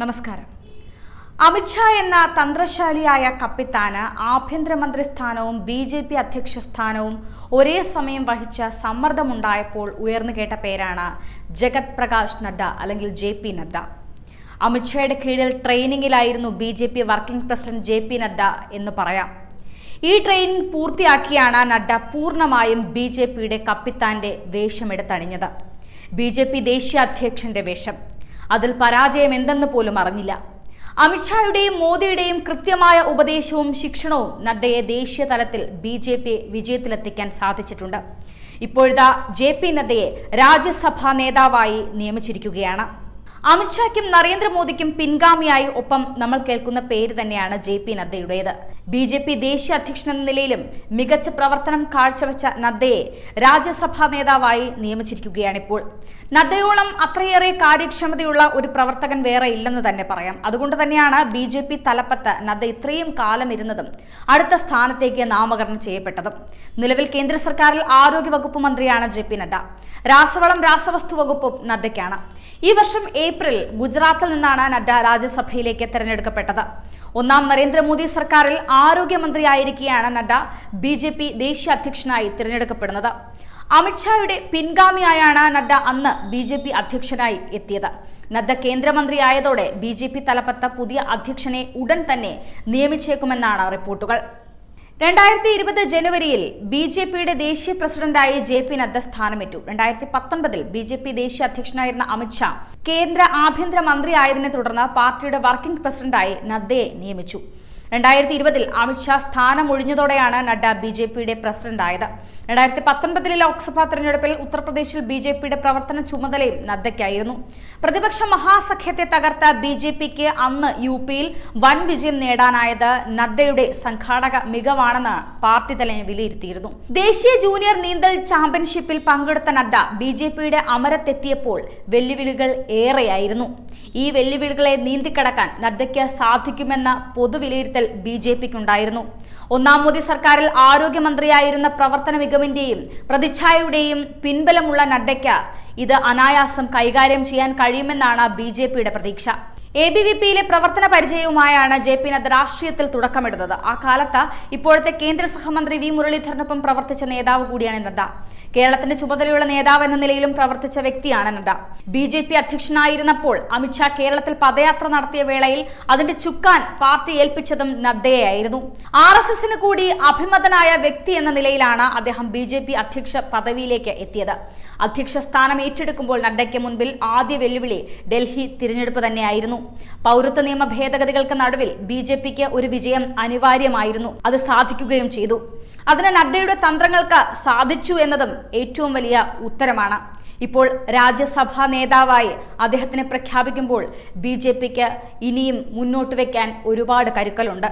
നമസ്കാരം. അമിത്ഷാ എന്ന തന്ത്രശാലിയായ കപ്പിത്താന് ആഭ്യന്തരമന്ത്രി സ്ഥാനവും BJP അധ്യക്ഷ സ്ഥാനവും ഒരേ സമയം വഹിച്ച സമ്മർദ്ദമുണ്ടായപ്പോൾ ഉയർന്നു കേട്ട പേരാണ് ജഗത് പ്രകാശ് നഡ്ഡ അല്ലെങ്കിൽ JP നഡ്ഡ. അമിത്ഷായുടെ കീഴിൽ ട്രെയിനിങ്ങിലായിരുന്നു BJP working president JP Nadda എന്ന് പറയാം. ഈ ട്രെയിനിങ് പൂർത്തിയാക്കിയാണ് നഡ്ഡ പൂർണ്ണമായും BJPയുടെ കപ്പിത്താന്റെ വേഷമെടുത്തണിഞ്ഞത്. BJP ദേശീയ അധ്യക്ഷന്റെ വേഷം. അതിൽ പരാജയം എന്തെന്ന് പോലും അറിഞ്ഞില്ല. അമിത്ഷായുടെയും മോദിയുടെയും കൃത്യമായ ഉപദേശവും ശിക്ഷണവും നഡ്ഡയെ ദേശീയ തലത്തിൽ BJPയെ വിജയത്തിലെത്തിക്കാൻ സാധിച്ചിട്ടുണ്ട്. ഇപ്പോഴത്തെ JP നഡ്ഡയെ രാജ്യസഭാ നേതാവായി നിയമിച്ചിരിക്കുകയാണ്. അമിത്ഷായ്ക്കും നരേന്ദ്രമോദിക്കും പിൻഗാമിയായി ഒപ്പം നമ്മൾ കേൾക്കുന്ന പേര് തന്നെയാണ് JP നഡ്ഡയുടേത്. BJP ദേശീയ അധ്യക്ഷൻ എന്ന നിലയിലും മികച്ച പ്രവർത്തനം കാഴ്ചവെച്ച നഡ്ഡയെ രാജ്യസഭാ നേതാവായി നിയമിച്ചിരിക്കുകയാണിപ്പോൾ. നഡ്ഡയോളം അത്രയേറെ കാര്യക്ഷമതയുള്ള ഒരു പ്രവർത്തകൻ വേറെ ഇല്ലെന്ന് തന്നെ പറയാം. അതുകൊണ്ട് തന്നെയാണ് BJP തലപ്പത്ത് നഡ്ഡ ഇത്രയും കാലം ഇരുന്നതും അടുത്ത സ്ഥാനത്തേക്ക് നാമകരണം ചെയ്യപ്പെട്ടതും. നിലവിൽ കേന്ദ്ര സർക്കാരിൽ ആരോഗ്യവകുപ്പ് മന്ത്രിയാണ് JP നഡ്ഡ. രാസവളം രാസവസ്തു വകുപ്പും നഡ്ഡയ്ക്കാണ്. ഈ വർഷം ഏപ്രിൽ ഗുജറാത്തിൽ നിന്നാണ് നഡ്ഡ രാജ്യസഭയിലേക്ക് തെരഞ്ഞെടുക്കപ്പെട്ടത്. ഒന്നാം നരേന്ദ്രമോദി സർക്കാരിൽ ആരോഗ്യമന്ത്രിയായിരിക്കെയാണ് നഡ്ഡ BJP ദേശീയ അധ്യക്ഷനായി തിരഞ്ഞെടുക്കപ്പെടുന്നത്. അമിത്ഷായുടെ പിൻഗാമിയായാണ് നഡ്ഡ അന്ന് BJP അധ്യക്ഷനായി എത്തിയത്. നഡ്ഡ കേന്ദ്രമന്ത്രിയായതോടെ BJP തലപ്പത്ത് പുതിയ അധ്യക്ഷനെ ഉടൻ തന്നെ നിയമിച്ചേക്കുമെന്നാണ് റിപ്പോർട്ടുകൾ. 2020 ജനുവരിയിൽ BJPയുടെ ദേശീയ പ്രസിഡന്റായി JP നഡ്ഡ സ്ഥാനമേറ്റു. 2019 BJP ദേശീയ അധ്യക്ഷനായിരുന്ന അമിത്ഷാ കേന്ദ്ര ആഭ്യന്തര മന്ത്രിയായതിനെ തുടർന്ന് പാർട്ടിയുടെ വർക്കിംഗ് പ്രസിഡന്റായി നഡ്ഡയെ നിയമിച്ചു. 2020 അമിത്ഷാ സ്ഥാനമൊഴിഞ്ഞതോടെയാണ് നഡ്ഡ BJPയുടെ പ്രസിഡന്റായത്. 2019 ലോക്സഭാ തെരഞ്ഞെടുപ്പിൽ ഉത്തർപ്രദേശിൽ BJPയുടെ പ്രവർത്തന ചുമതലയും നഡ്ഡയ്ക്കായിരുന്നു. പ്രതിപക്ഷ മഹാസഖ്യത്തെ തകർത്ത BJPക്ക് അന്ന് UPയിൽ വൻ വിജയം നേടാനായത് നഡ്ഡയുടെ സംഘാടക മികവാണെന്ന് പാർട്ടി തന്നെ വിലയിരുത്തിയിരുന്നു. ദേശീയ ജൂനിയർ നീന്തൽ ചാമ്പ്യൻഷിപ്പിൽ പങ്കെടുത്ത നഡ്ഡ BJPയുടെ അമരത്തെത്തിയപ്പോൾ വെല്ലുവിളികൾ ഏറെയായിരുന്നു. ഈ വെല്ലുവിളികളെ നീന്തിക്കടക്കാൻ നഡ്ഡയ്ക്ക് സാധിക്കുമെന്ന പൊതുവിലയിരുത്തൽ BJPക്കുണ്ടായിരുന്നു. ഒന്നാം മോദി സർക്കാരിൽ ആരോഗ്യമന്ത്രിയായിരുന്ന പ്രവർത്തന മികവിന്റെയും പ്രതിച്ഛായയുടെയും പിൻബലമുള്ള നഡ്ഡയ്ക്ക് ഇത് അനായാസം കൈകാര്യം ചെയ്യാൻ കഴിയുമെന്നാണ് BJPയുടെ പ്രതീക്ഷ. ABVPയിലെ പ്രവർത്തന പരിചയവുമായാണ് JP നഡ്ഡ രാഷ്ട്രീയത്തിൽ തുടക്കമിടുന്നത്. ആ കാലത്ത് ഇപ്പോഴത്തെ കേന്ദ്ര സഹമന്ത്രി V മുരളീധരനൊപ്പം പ്രവർത്തിച്ച നേതാവ് കൂടിയാണ് നഡ്ഡ. കേരളത്തിന്റെ ചുമതലയുള്ള നേതാവ് എന്ന നിലയിലും പ്രവർത്തിച്ച വ്യക്തിയാണ് നഡ്ഡ. BJP അധ്യക്ഷനായിരുന്നപ്പോൾ അമിത്ഷാ കേരളത്തിൽ പദയാത്ര നടത്തിയ വേളയിൽ അതിന്റെ ചുക്കാൻ പാർട്ടി ഏൽപ്പിച്ചതും നഡ്ഡയായിരുന്നു. RSSന് കൂടി അഭിമതനായ വ്യക്തി എന്ന നിലയിലാണ് അദ്ദേഹം BJP അധ്യക്ഷ പദവിയിലേക്ക് എത്തിയത്. അധ്യക്ഷ സ്ഥാനം ഏറ്റെടുക്കുമ്പോൾ നഡ്ഡയ്ക്ക് മുൻപിൽ ആദ്യ വെല്ലുവിളി ഡൽഹി തിരഞ്ഞെടുപ്പ് തന്നെയായിരുന്നു. പൗരത്വ നിയമ ഭേദഗതികൾക്ക് നടുവിൽ BJPക്ക് ഒരു വിജയം അനിവാര്യമായിരുന്നു. അത് സാധിക്കുകയും ചെയ്തു. അതിന് നഡ്ഡയുടെ തന്ത്രങ്ങൾക്ക് സാധിച്ചു എന്നതും ഏറ്റവും വലിയ ഉത്തരമാണ്. ഇപ്പോൾ രാജ്യസഭാ നേതാവായി അദ്ദേഹത്തിനെ പ്രഖ്യാപിക്കുമ്പോൾ BJPക്ക് ഇനിയും മുന്നോട്ട് വയ്ക്കാൻ ഒരുപാട് കരുക്കളുണ്ട്.